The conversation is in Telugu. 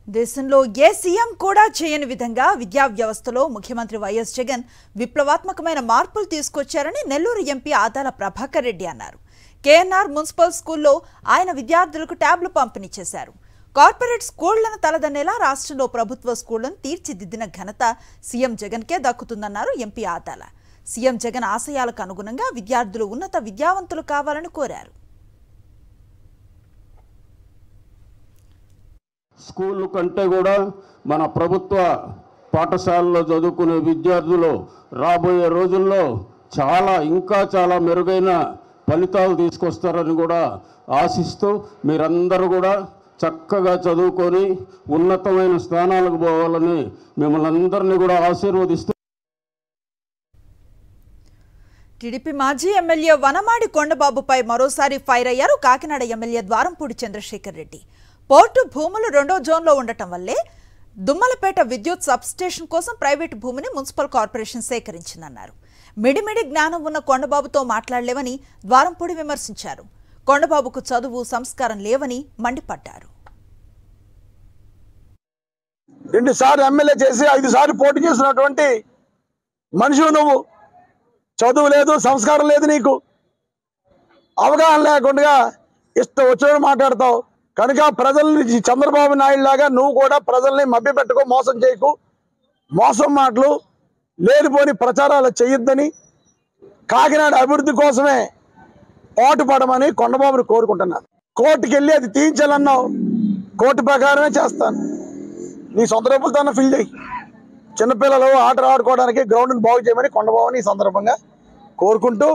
దేశంలో ఏ సీఎం కూడా చేయని విధంగా విద్యా వ్యవస్థలో ముఖ్యమంత్రి వైఎస్ జగన్ విప్లవాత్మకమైన మార్పులు తీసుకొచ్చారని నెల్లూరు ఎంపీ ఆదాల ప్రభాకర్ రెడ్డి అన్నారు. కేఎన్ఆర్ మున్సిపల్ స్కూల్లో ఆయన విద్యార్థులకు ట్యాబ్లు పంపిణీ చేశారు. కార్పొరేట్ స్కూళ్లను తలదన్నేలా రాష్ట్రంలో ప్రభుత్వ స్కూళ్లను తీర్చిదిద్దిన ఘనత సీఎం జగన్కే దక్కుతుందన్నారు ఎంపీ ఆదాల. సీఎం జగన్ ఆశయాలకు అనుగుణంగా విద్యార్థులు ఉన్నత విద్యావంతులు కావాలని కోరారు. స్కూల్ కంటే కూడా మన ప్రభుత్వ పాఠశాలలో చదువుకునే విద్యార్థులు రాబోయే రోజుల్లో ఇంకా చాలా మెరుగైన ఫలితాలు తీసుకొస్తారని కూడా ఆశిస్తూ మీరందరూ కూడా చక్కగా చదువుకొని ఉన్నతమైన స్థానాలకు పోవాలని మిమ్మల్ని అందరినీ కూడా ఆశీర్వదిస్తూ టీడీపీ మాజీ ఎమ్మెల్యే వనమాడి కొండబాబుపై మరోసారి ఫైర్ అయ్యారు కాకినాడ ఎమ్మెల్యే ద్వారంపూడి చంద్రశేఖర్ రెడ్డి. పోర్టు భూములు 2వ జోన్లో ఉండటం వల్లే దుమ్మలపేట విద్యుత్ సబ్స్టేషన్ కోసం ప్రైవేటు భూమిని మున్సిపల్ కార్పొరేషన్ సేకరించిందన్నారు. మిడిమిడి జ్ఞానం ఉన్న కొండబాబుతో మాట్లాడలేవని ద్వారంపూడి విమర్శించారు. కొండబాబుకు చదువు సంస్కారం లేవని మండిపడ్డారు. 2 సార్లు ఎమ్మెల్యే చేసి 5 సార్లు పోటీ చేసినటువంటి మనిషి నువ్వు. చదువు లేదు, సంస్కారం లేదు, నీకు అవగాహన లేకుండా ఇష్టం వచ్చినట్టు మాట్లాడతావు. కనుక ప్రజల్ని చంద్రబాబు నాయుడు లాగా నువ్వు కూడా ప్రజల్ని మభ్యపెట్టుకో, మోసం చేయకు. మోసం మాటలు లేనిపోని ప్రచారాలు చేయొద్దని, కాకినాడ అభివృద్ధి కోసమే పాటుపడమని కొండబాబుని కోరుకుంటున్నాను. కోర్టుకి వెళ్ళి అది తీయించాలన్నావు, కోర్టు ప్రకారమే చేస్తాను. నీ సొంత రూపాయలతో ఫిల్ చేయి. చిన్నపిల్లలు ఆటలు ఆడుకోవడానికి గ్రౌండ్ని బాగు చేయమని కొండబాబుని ఈ సందర్భంగా కోరుకుంటూ